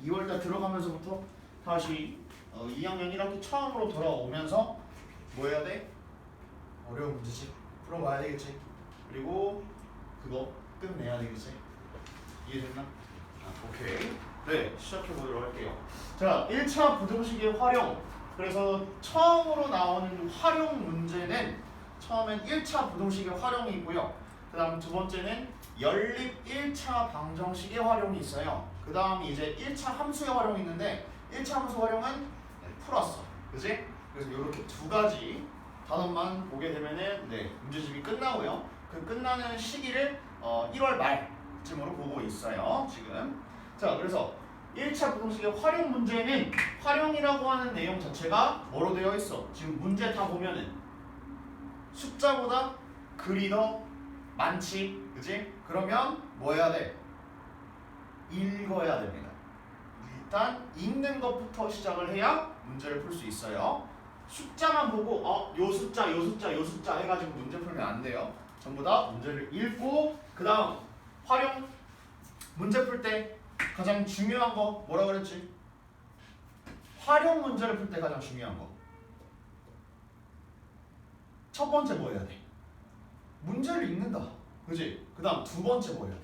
2월달 들어가면서부터 다시 2학년 1학기 처음으로 돌아오면서 뭐 해야 돼? 어려운 문제집 풀어봐야 되겠지. 그리고 그거 끝내야 되겠지. 이해됐나? 오케이. 네, 시작해보도록 할게요. 자, 1차 부등식의 활용. 그래서 처음으로 나오는 활용 문제는 처음엔 1차 부등식의 활용이 있고요. 그 다음 두 번째는 연립 1차 방정식의 활용이 있어요. 그 다음 이제 1차 함수의 활용이 있는데 1차 함수 활용은 풀었어. 그지? 그래서 이렇게 두 가지 단원만 보게 되면은 문제집이 끝나고요. 그 끝나는 시기를 1월 말쯤으로 보고 있어요. 지금. 자, 그래서 1차 부등식의 활용 문제는 활용이라고 하는 내용 자체가 뭐로 되어 있어? 지금 문제 다 보면은 숫자보다 글이 더 많지, 그치? 그러면 뭐 해야 돼? 읽어야 됩니다. 일단 읽는 것부터 시작을 해야 문제를 풀 수 있어요. 숫자만 보고 요 숫자 해가지고 문제 풀면 안 돼요. 전부 다 문제를 읽고 그 다음 활용 문제 풀 때 가장 중요한 거 뭐라 그랬지? 활용 문제를 풀 때 가장 중요한 거. 첫 번째 뭐 해야 돼? 문제를 읽는다. 그지? 그 다음 두 번째 뭐 해야 돼?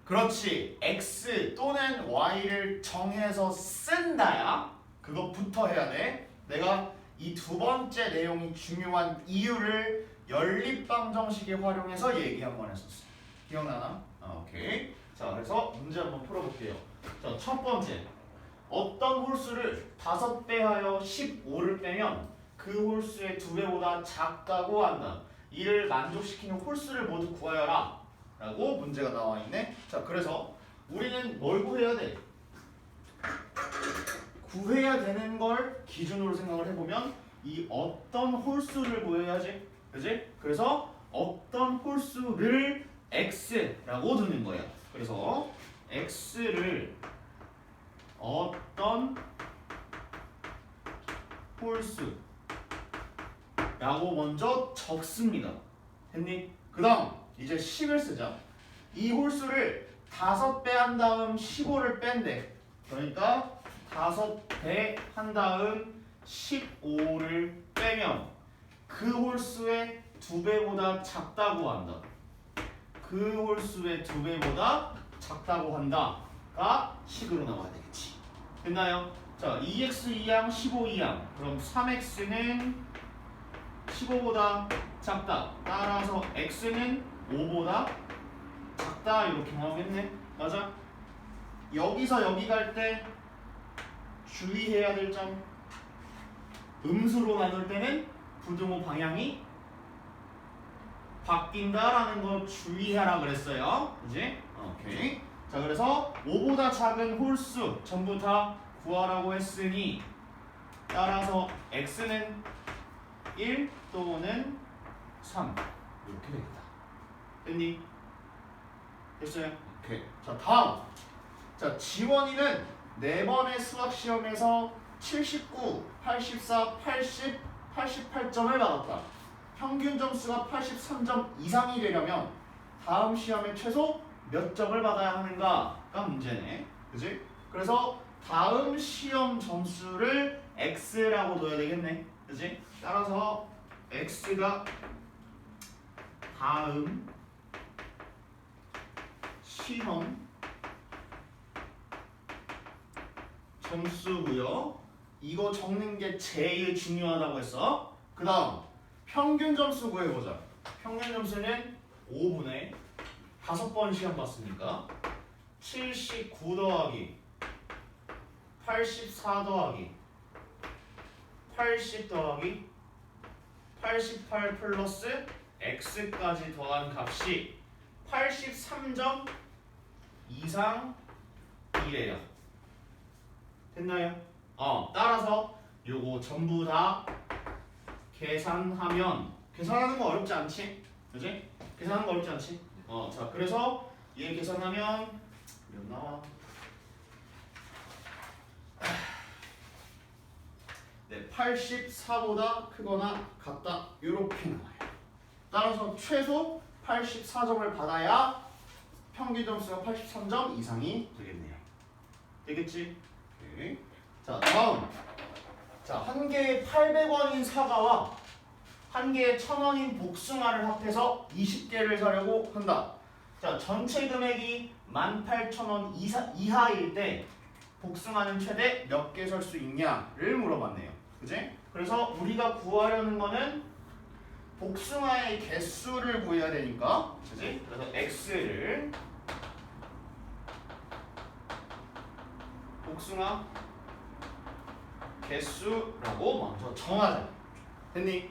그렇지. X 또는 Y를 정해서 쓴다야. 그것부터 해야 돼. 내가 이 두 번째 내용이 중요한 이유를 연립방정식에 활용해서 얘기 한번 했었어. 기억나나? 오케이. 자, 그래서 문제 한번 풀어볼게요. 자, 첫 번째. 어떤 홀수를 5배 하여 15를 빼면 그 홀수의 2배보다 작다고 한다. 이를 만족시키는 홀수를 모두 구하여라. 라고 문제가 나와 있네. 자, 그래서 우리는 뭘 구해야 돼? 구해야 되는 걸 기준으로 생각을 해보면 이 어떤 홀수를 구해야지. 그지? 그래서 어떤 홀수를 x라고 두는 거야. 그래서 x를 어떤 홀수라고 먼저 적습니다. 됐니? 그 다음 이제 10을 쓰자. 이 홀수를 5배 한 다음 15를 뺀대. 그러니까 5배 한 다음 15를 빼면 그 홀수의 2배보다 작다고 한다. 그 홀수의 2배보다 작다고 한다가 식으로 나와야 되겠지. 됐나요? 자, 2x 2항 15 2항. 그럼 3x는 15보다 작다. 따라서 x는 5보다 작다. 이렇게 나오겠네. 맞아? 여기서 여기 갈 때 주의해야 될 점. 음수로 나눌 때는 부등호 방향이 바뀐다라는 거 주의하라 그랬어요. 그지? 오케이. 자, 그래서 5보다 작은 홀수 전부 다 구하라고 했으니 따라서 x는 1 또는 3 이렇게 됩니다. 됐니? 됐어요? 오케이. 자, 다음. 자, 지원이는 4번의 수학 시험에서 79, 84, 80, 88점을 받았다. 평균 점수가 83점 이상이 되려면 다음 시험에 최소 몇 점을 받아야 하는가가 문제네. 그지? 그래서 다음 시험 점수를 x라고 둬야 되겠네. 그지? 따라서 x가 다음 시험 점수고요. 이거 적는 게 제일 중요하다고 했어. 그 다음 평균 점수 구해보자. 평균 점수는 5분의 5번 시험 봤으니까 79 더하기 84 더하기 80 더하기 88 플러스 x까지 더한 값이 83점 이상이래요. 됐나요? 따라서 요거 전부 다 계산하면 계산하는 거 어렵지 않지? 그지? 계산하는 거 어렵지 않지? 자, 그래서 얘 계산하면 몇 나와? 네, 84보다 크거나 같다. 이렇게 나와요. 따라서 최소 84점을 받아야 평균 점수가 83점 이상이 되겠네요. 되겠지? 오케이. 자, 다음. 자, 한 개에 800원인 사과와 한 개에 1000원인 복숭아를 합해서 20개를 사려고 한다. 자, 전체 금액이 18,000원 이하일 때 복숭아는 최대 몇 개 살 수 있냐를 물어봤네요. 그지? 그래서 우리가 구하려는 거는 복숭아의 개수를 구해야 되니까, 그지? 그래서 x를 복숭아 개수라고 먼저 정하자. 됐니?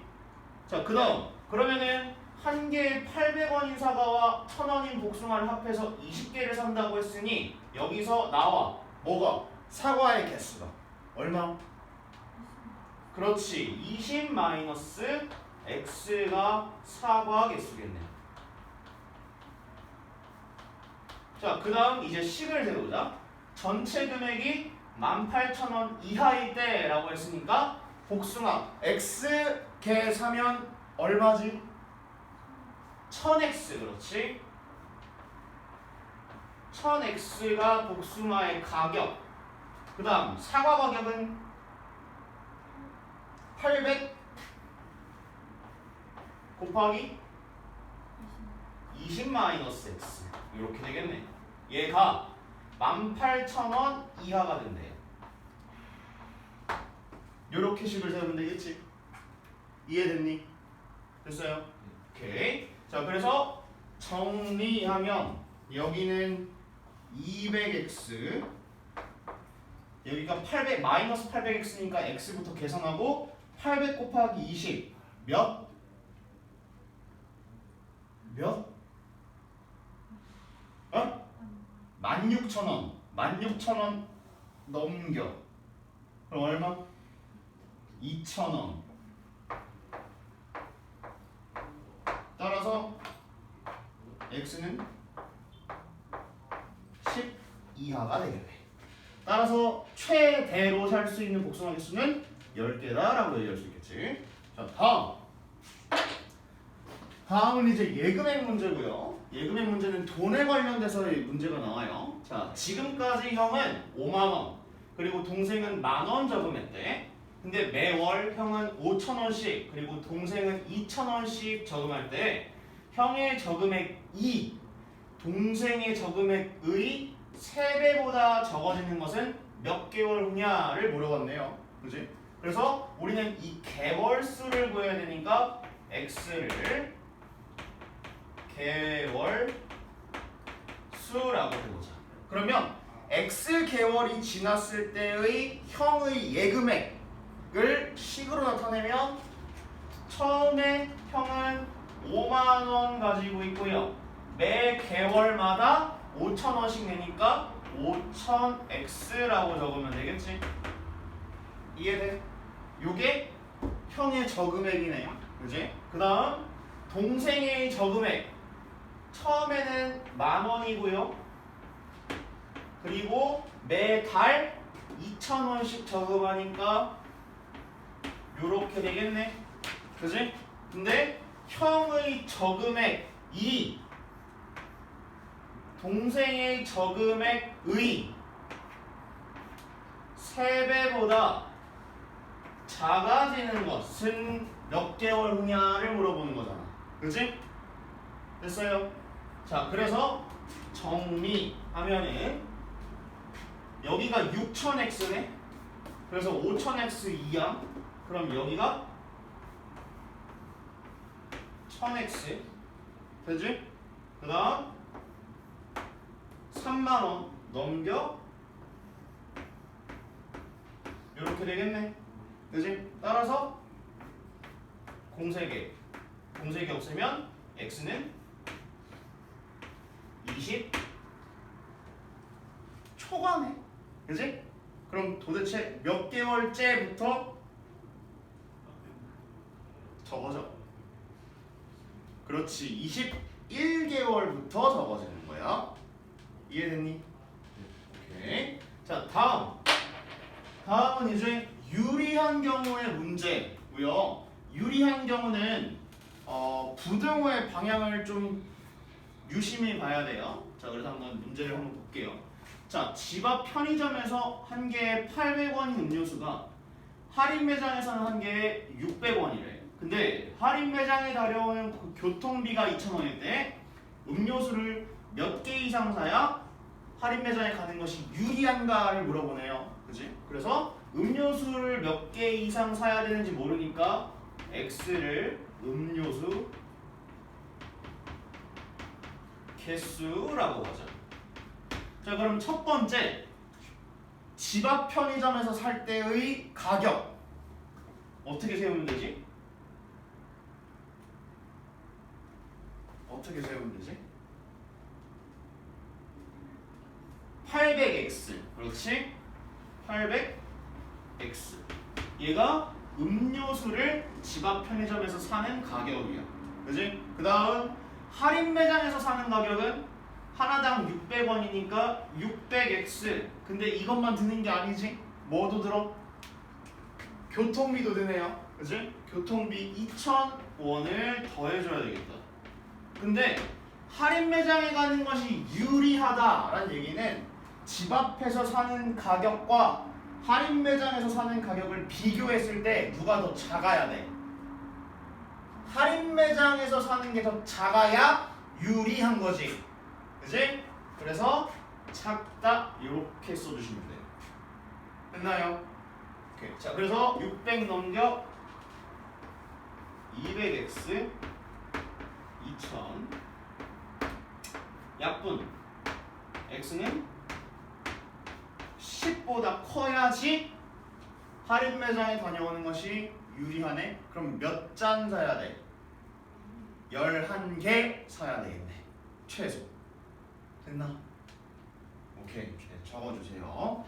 자, 그 다음 그러면은 한 개에 800원인 사과와 1000원인 복숭아를 합해서 20개를 산다고 했으니 여기서 나와 뭐가? 사과의 개수가 얼마? 그렇지, 20 마이너스 x가 사과 개수겠네. 자, 그 다음 이제 식을 세우자. 전체 금액이 18,000원 이하일 때 라고 했으니까 복숭아 x개 사면 얼마지? 1000x. 그렇지, 1000x가 복숭아의 가격. 그 다음 사과 가격은 800 곱하기 20 마이너스 x 이렇게 되겠네. 얘가 18,000원 이하가 된대요. 요렇게 식을 세우면 되겠지? 이해됐니? 됐어요? 오케이. 자, 그래서 정리하면 여기는 200x, 여기가 800 마이너스 800x니까 x부터 계산하고 800 곱하기 20 몇? 16,000원. 16,000원 넘겨. 그럼 얼마? 2,000원. 따라서 x는 10 이하가 되겠네. 따라서 최대로 살 수 있는 복숭아 개수는 10개다라고 얘기할 수 있겠지. 자, 다음은 이제 예금액 문제고요. 예금액 문제는 돈에 관련돼서의 문제가 나와요. 자, 지금까지 형은 5만 원, 그리고 동생은 10,000원 저금했대. 근데 매월 형은 5,000원씩, 그리고 동생은 2,000원씩 저금할 때 형의 저금액이 동생의 저금액의 3배보다 적어지는 것은 몇 개월 후냐를 물어봤네요. 그지? 그래서 우리는 이 개월 수를 구해야 되니까 x를 개월 수라고 해보자. 그러면 x 개월이 지났을 때의 형의 예금액을 식으로 나타내면 처음에 형은 5만 원 가지고 있고요. 매 개월마다 5,000원씩 내니까 5,000x라고 적으면 되겠지? 이해돼? 요게 형의 저금액이네요. 그지? 그 다음 동생의 저금액. 처음에는 10,000원이고요. 그리고 매달 2,000원씩 저금하니까 요렇게 되겠네. 그지? 근데 형의 저금액이 동생의 저금액의 3배보다 작아지는 것은 몇 개월 후냐를 물어보는 거잖아. 그치? 됐어요? 자, 그래서 정리하면은 여기가 6,000x네? 그래서 5,000x 이하. 그럼 여기가 1,000x. 되지? 그 다음 30,000원 넘겨 이렇게 되겠네. 그지? 따라서 공세개 없으면 x는 20 초과네. 그지? 그럼 도대체 몇 개월째부터 적어져? 그렇지, 21개월부터 적어지는 거야. 이해됐니? 오케이. 자, 다음은 이제 유리한 경우의 문제고요. 유리한 경우는 부등호의 방향을 좀 유심히 봐야 돼요. 자, 그래서 한번 문제를 한번 볼게요. 자, 집 앞 편의점에서 한 개에 800원인 음료수가 할인 매장에서는 한 개에 600원이래. 근데 할인 매장에 달려오는 그 교통비가 2,000원일 때 음료수를 몇 개 이상 사야 할인 매장에 가는 것이 유리한가를 물어보네요. 그지? 그래서 음료수를 몇 개 이상 사야 되는지 모르니까 X를 음료수 개수라고 하자. 자, 그럼 첫 번째 집 앞 편의점에서 살 때의 가격 어떻게 세우면 되지? 어떻게 세우면 되지? 800x 그렇지? 800x 얘가 음료수를 집 앞 편의점에서 사는 가격이야. 그지? 그 다음 할인 매장에서 사는 가격은 하나당 600원이니까 600x. 근데 이것만 드는 게 아니지? 뭐도 들어? 교통비도 드네요. 그지? 교통비 2,000원을 더해줘야 되겠다. 근데 할인 매장에 가는 것이 유리하다라는 얘기는 집 앞에서 사는 가격과 할인 매장에서 사는 가격을 비교했을 때 누가 더 작아야 돼? 할인 매장에서 사는 게 더 작아야 유리한 거지. 그지? 그래서 작다 이렇게 써주시면 돼요. 됐나요? 오케이. 자, 그래서 600 넘겨 200x 2000 약분 x는 10보다 커야지 할인 매장에 다녀오는 것이 유리하네. 그럼 몇 잔 사야 돼? 11개 사야 되겠네. 최소. 됐나? 오케이. 네, 적어주세요.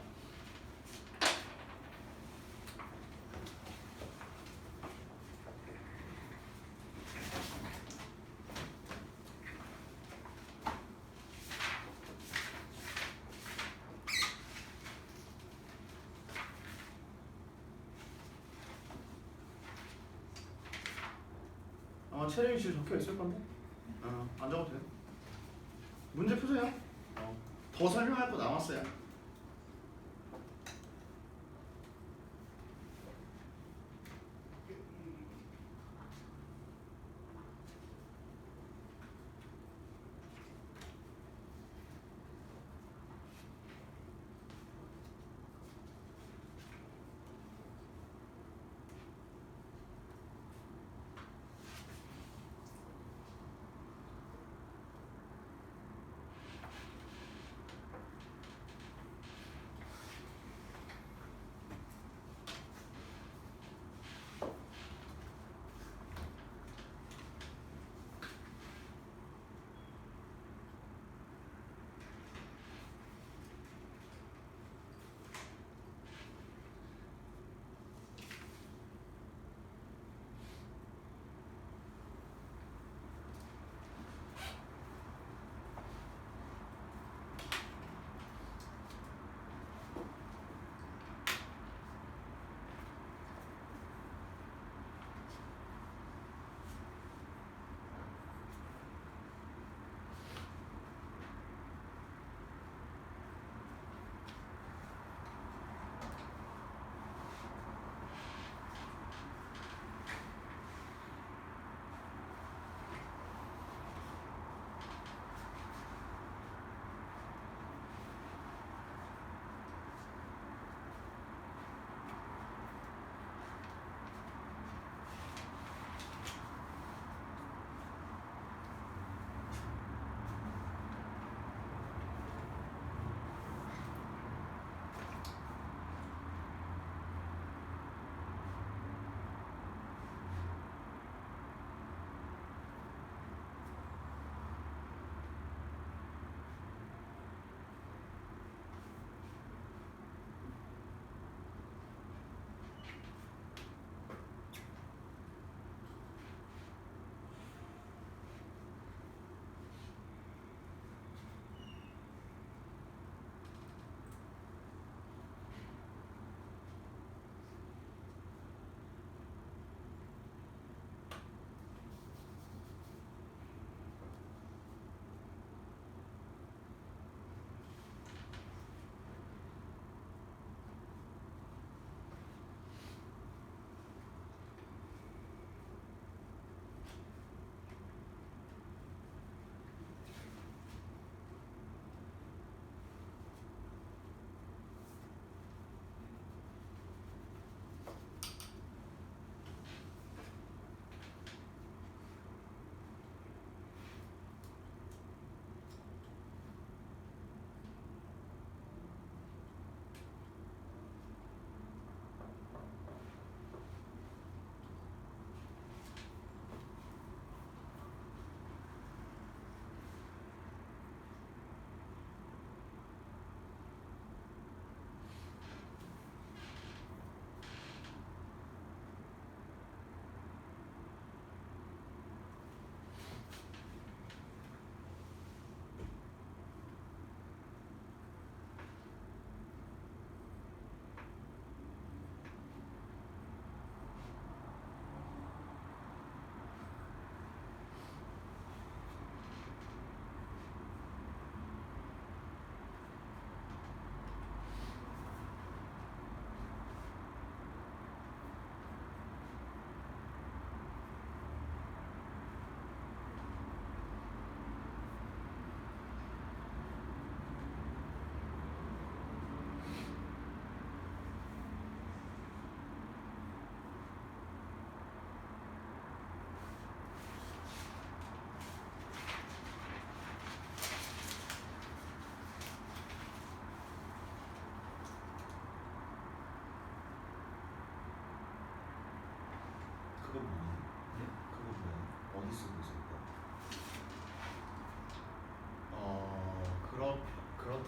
체력실 적혀 있을 건데 안 적어도 돼요. 문제 푸세요. 더 설명할 거 남았어요.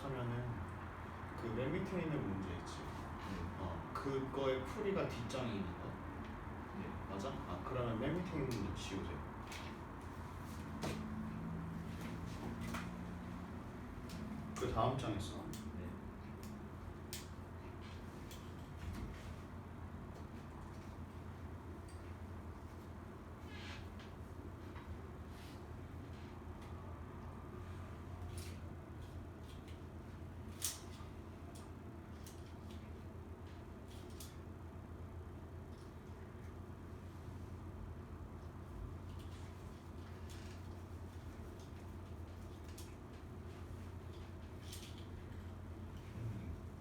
하면은 그 맨 밑에 있는 문제 있지. 그거의 풀이가 뒷장이 있는 거. 네. 맞아? 그러면 맨 밑에 있는 문제 지우세요. 그 다음 장에 써. 네.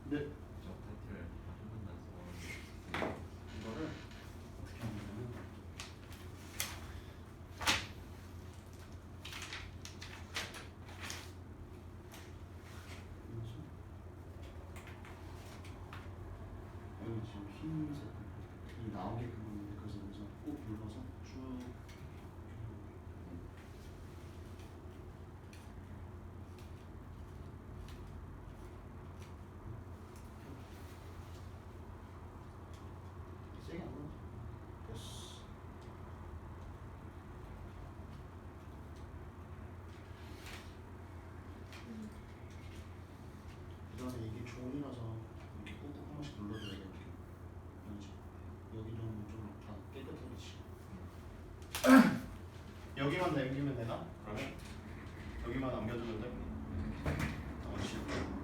네. 저 타이틀을 한 번도 안 써봤는데. 이거를 어떻게 하냐면 여기 지금 흰색이 나오게끔 하는데 그래서 여기서 꾹 눌러서 쭉 세게 안 눌러서 됐어. 그다음에 이게 종이라서 이렇게 꾹꾹 한 번씩 눌러줘야 돼. 이렇게 알지? 여기 좀 다 깨끗하게 여기만 남기면 되나? 그러면 여기만 남겨주면 돼? 지울게.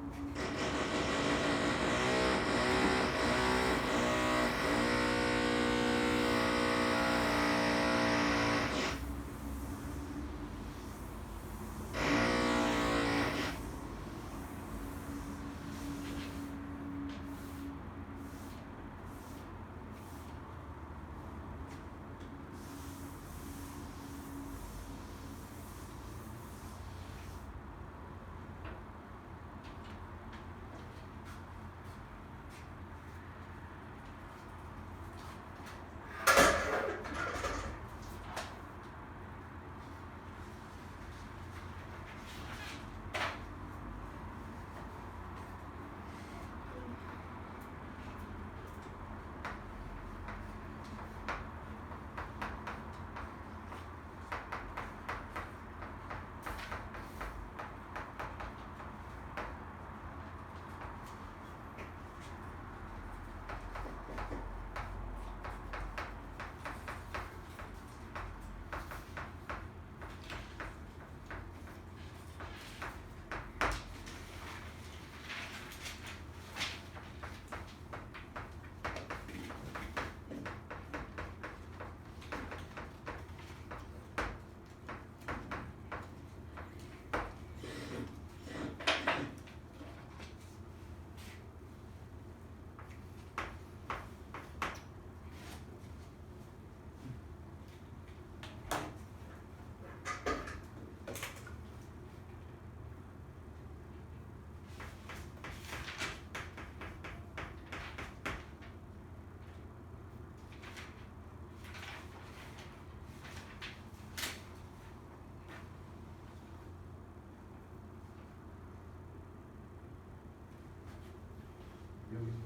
여기서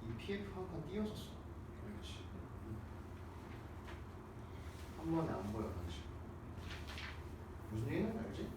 이 PF 한 칸 띄어졌어. 그렇지. 한 번에 안 보여 다시. 무슨 얘기는 알지? 네.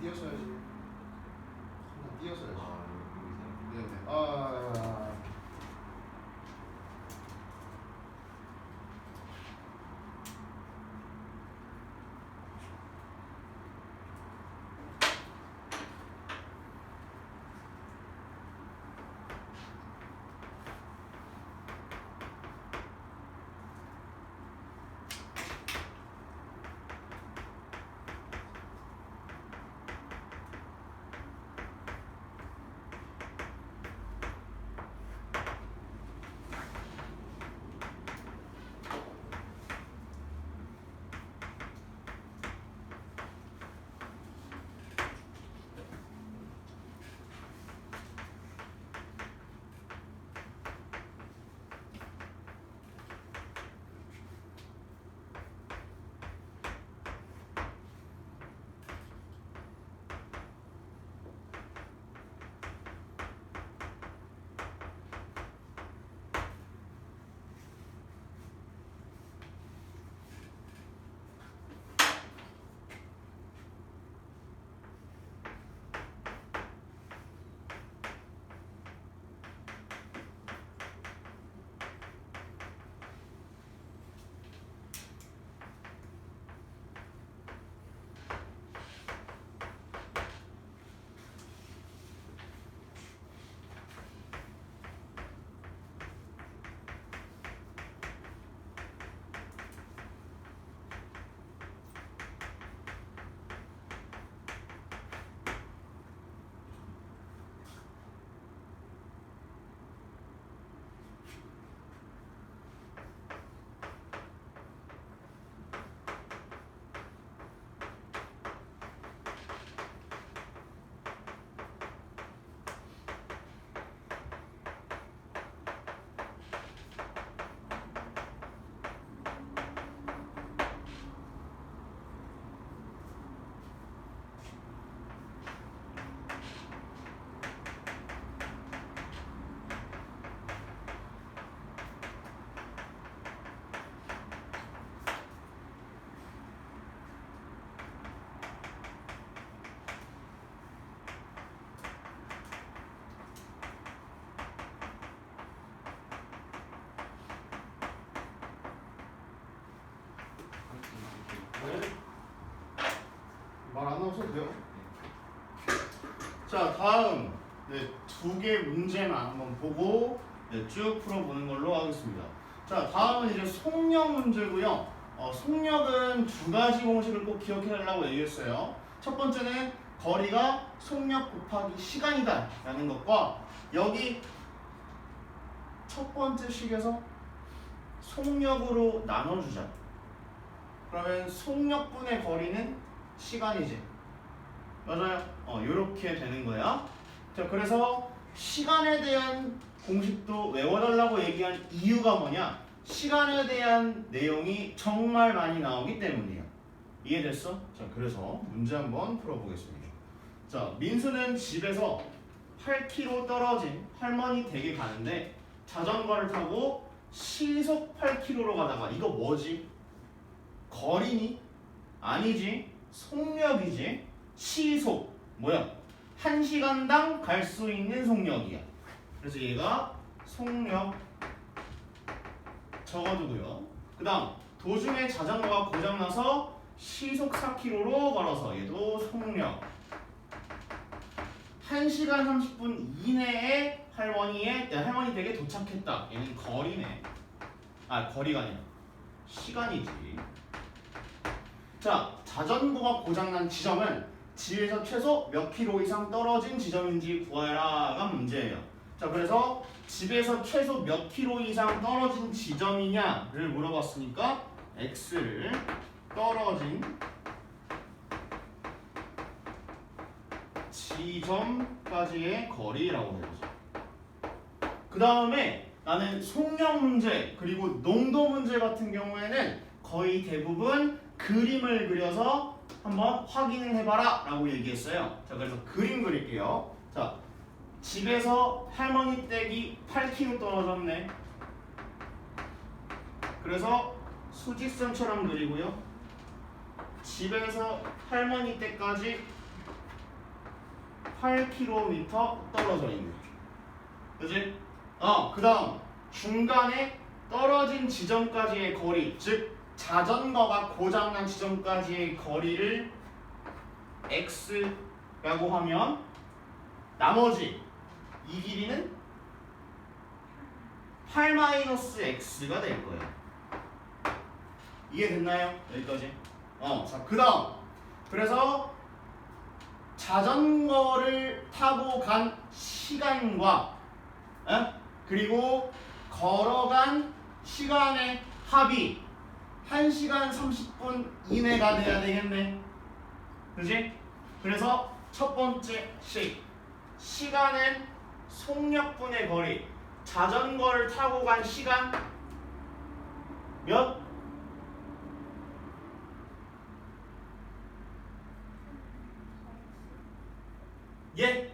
띄어서야지. 한번 띄어서야지. 아 여기 네네. 아. 말 안 나오셔도 돼요. 자, 다음 네, 두 개 문제만 한번 보고 네, 쭉 풀어보는 걸로 하겠습니다. 자, 다음은 이제 속력 문제고요. 속력은 두 가지 공식을 꼭 기억해달라고 얘기했어요. 첫 번째는 거리가 속력 곱하기 시간이다 라는 것과 여기 첫 번째 식에서 속력으로 나눠주자. 그러면 속력분의 거리는 시간이지. 맞아요. 요렇게 되는 거야. 자, 그래서 시간에 대한 공식도 외워달라고 얘기한 이유가 뭐냐? 시간에 대한 내용이 정말 많이 나오기 때문이에요. 이해됐어? 자, 그래서 문제 한번 풀어보겠습니다. 자, 민수는 집에서 8km 떨어진 할머니 댁에 가는데 자전거를 타고 시속 8km로 가다가 이거 뭐지? 거리니? 아니지. 속력이지. 시속 뭐야? 1시간당 갈 수 있는 속력이야. 그래서 얘가 속력 적어두고요. 그 다음 도중에 자전거가 고장나서 시속 4km로 걸어서 얘도 속력. 1시간 30분 이내에 할머니 댁에 도착했다. 얘는 거리네. 아, 거리가 아니라 시간이지. 자, 자전거가 고장난 지점은 집에서 최소 몇 킬로 이상 떨어진 지점인지 구하라가 문제예요. 자, 그래서 집에서 최소 몇 킬로 이상 떨어진 지점이냐를 물어봤으니까 x를 떨어진 지점까지의 거리라고 해야죠. 그 다음에 나는 속력 문제 그리고 농도 문제 같은 경우에는 거의 대부분 그림을 그려서 한번 확인을 해봐라 라고 얘기했어요. 자, 그래서 그림 그릴게요. 자, 집에서 할머니 댁이 8km 떨어졌네. 그래서 수직선처럼 그리고요. 집에서 할머니 댁까지 8km 떨어져 있네. 그지? 그 다음 중간에 떨어진 지점까지의 거리, 즉 자전거가 고장난 지점까지의 거리를 x라고 하면 나머지 이 길이는 8-x가 될 거예요. 이해됐나요? 여기까지. 자, 그 다음. 그래서 자전거를 타고 간 시간과 그리고 걸어간 시간의 합이 1시간 30분 이내가 돼야 되겠네. 그지? 그래서 첫 번째 시간은 속력분의 거리. 자전거를 타고 간 시간 몇? 예?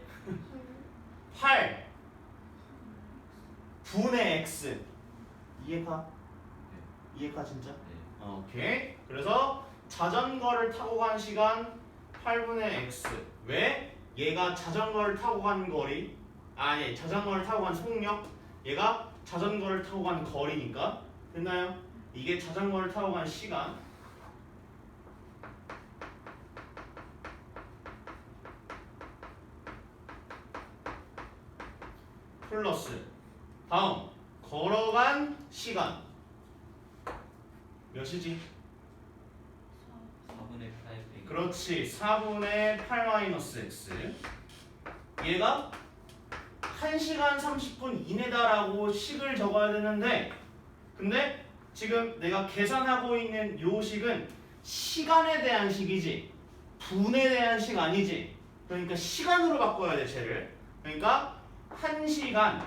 8 분의 x. 이해가? 이해가 진짜? 네. 오케이. 그래서 자전거를 타고 간 시간 8분의 x. 왜? 얘가 자전거를 타고 간 거리. 아니, 자전거를 타고 간 속력. 얘가 자전거를 타고 간 거리니까. 됐나요? 이게 자전거를 타고 간 시간. 플러스 다음 걸어간 시간 몇이지? 4분의 8 그렇지 4분의 8-x 얘가 1시간 30분 이내다라고 식을 적어야 되는데 근데 지금 내가 계산하고 있는 요 식은 시간에 대한 식이지 분에 대한 식 아니지 그러니까 시간으로 바꿔야 돼 쟤를 그러니까 1시간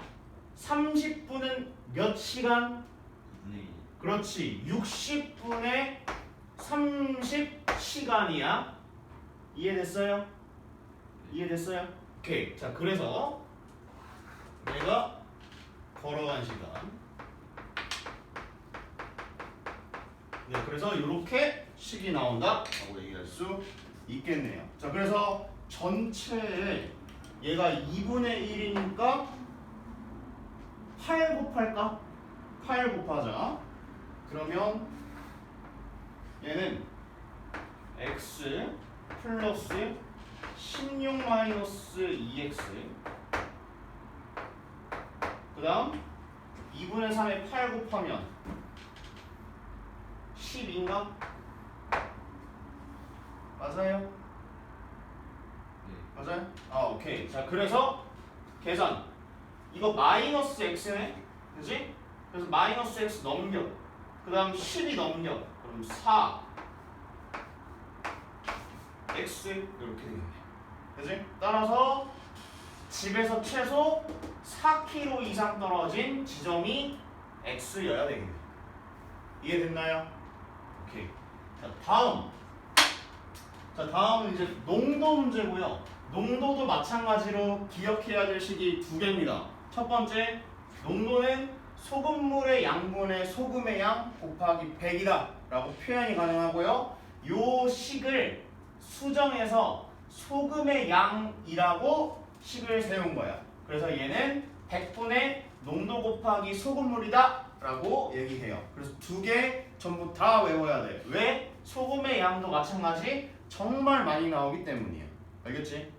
30분은 몇 시간? 9분의 1 그렇지 60분의 30시간이야 이해됐어요? 이해됐어요? 오케이 자 그래서 내가 걸어간 시간 네 그래서 이렇게 식이 나온다 라고 얘기할 수 있겠네요 자 그래서 전체에 얘가 2분의 1이니까 8 곱할까? 8 곱하자 그러면 얘는 x 플러스 16-2x 그 다음 2분의 3에 8 곱하면 10인가? 맞아요? 네. 맞아요? 오케이 자 그래서 계산 이거 마이너스 x네 그지? 그래서 마이너스 x 넘겨 그 다음 10이 넘겨 그럼 4 x 이렇게 되겠네 그지? 따라서 집에서 최소 4km 이상 떨어진 지점이 x여야 되겠네 이해됐나요? 오케이 자 다음은 이제 농도 문제고요 농도도 마찬가지로 기억해야 될 식이 두 개입니다 첫 번째 농도는 소금물의 양분의 소금의 양 곱하기 100이다 라고 표현이 가능하고요 요 식을 수정해서 소금의 양이라고 식을 세운 거야 그래서 얘는 100분의 농도 곱하기 소금물이다 라고 얘기해요 그래서 두 개 전부 다 외워야 돼 왜? 소금의 양도 마찬가지 정말 많이 나오기 때문이에요 알겠지?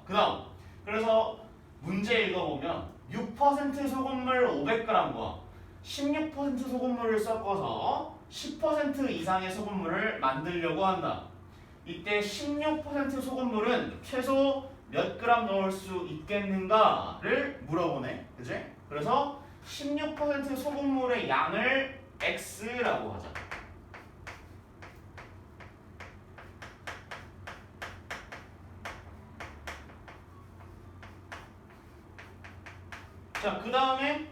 그 다음 그래서 문제 읽어보면 6% 소금물 500g과 16% 소금물을 섞어서 10% 이상의 소금물을 만들려고 한다. 이때 16% 소금물은 최소 몇 그램 넣을 수 있겠는가를 물어보네. 그치? 그래서 16% 소금물의 양을 x라고 하자. 자, 그 다음에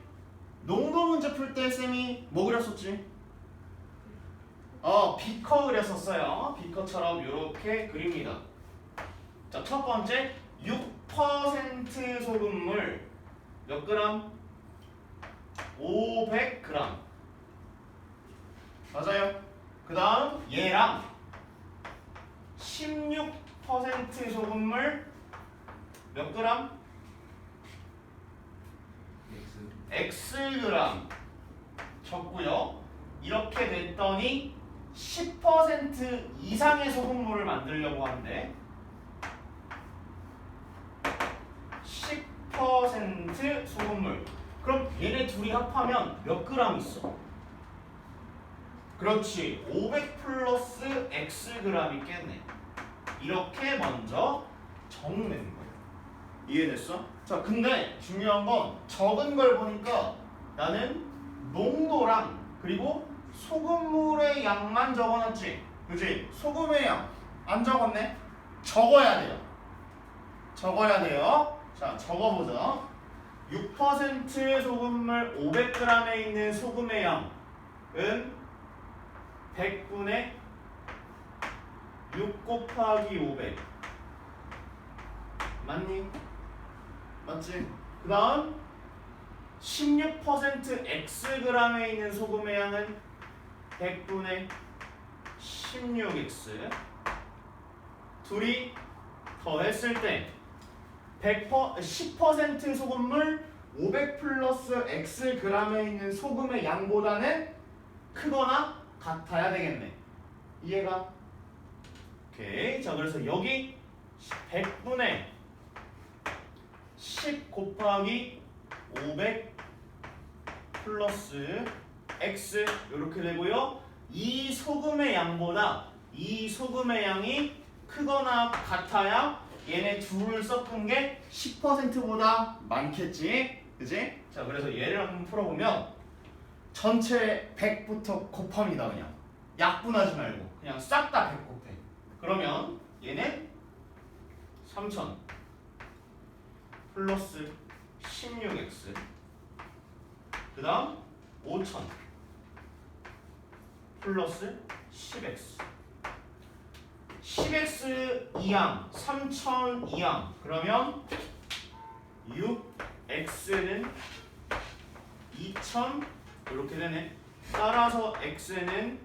농도 문제 풀 때 쌤이 뭐 그렸었지? 비커 그렸었어요. 비커처럼 이렇게 그립니다. 자, 첫 번째 6% 소금물 몇 그램? 500g. 맞아요. 그 다음 얘랑 16% 소금물 몇 그램? X X그램 적고요. 이렇게 됐더니 10% 이상의 소금물을 만들려고 하는데 10% 소금물. 그럼 얘네 둘이 합하면 몇 그램 있어? 그렇지. 500 플러스 X그램 있겠네. 이렇게 먼저 적는 거예요. 이해됐어? 자, 근데 중요한 건 적은 걸 보니까 나는 농도랑 그리고 소금물의 양만 적어놨지. 그치? 소금의 양 안 적었네? 적어야 돼요. 적어야 돼요. 자, 적어보자. 6% 소금물 500g에 있는 소금의 양은 100분의 6 곱하기 500 맞니? 맞지? 그 다음 16% Xg에 있는 소금의 양은 100분의 16X 둘이 더했을 때 10% 소금물 500 플러스 Xg에 있는 소금의 양보다는 크거나 같아야 되겠네. 이해가? 오케이. 자, 그래서 여기 100분의 10 곱하기 500 플러스 X 이렇게 되고요. 이 소금의 양보다 이 소금의 양이 크거나 같아야 얘네 둘을 섞은 게 10%보다 많겠지. 그지? 자, 그래서 얘를 한번 풀어보면 전체 100부터 곱합니다. 그냥 약분하지 말고 그냥 싹 다 100 곱해. 그러면 얘는 3000 플러스 16X 그 다음 5000 플러스 10X 10X 2항 3000 2항 그러면 6X는 2000 이렇게 되네. 따라서 X는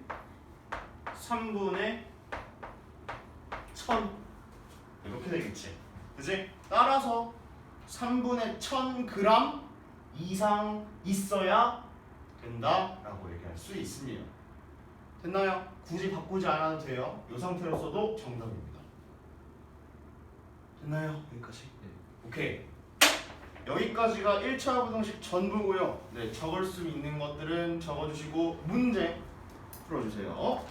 3분의 1000 이렇게 되겠지. 그치? 따라서 3분의 1000g 이상 있어야 된다라고 얘기할 수 있습니다. 됐나요? 굳이 바꾸지 않아도 돼요. 이 상태로 써도 정답입니다. 됐나요? 여기까지? 네. 오케이. 여기까지가 1차 부등식 전부고요. 네, 적을 수 있는 것들은 적어주시고 문제 풀어주세요.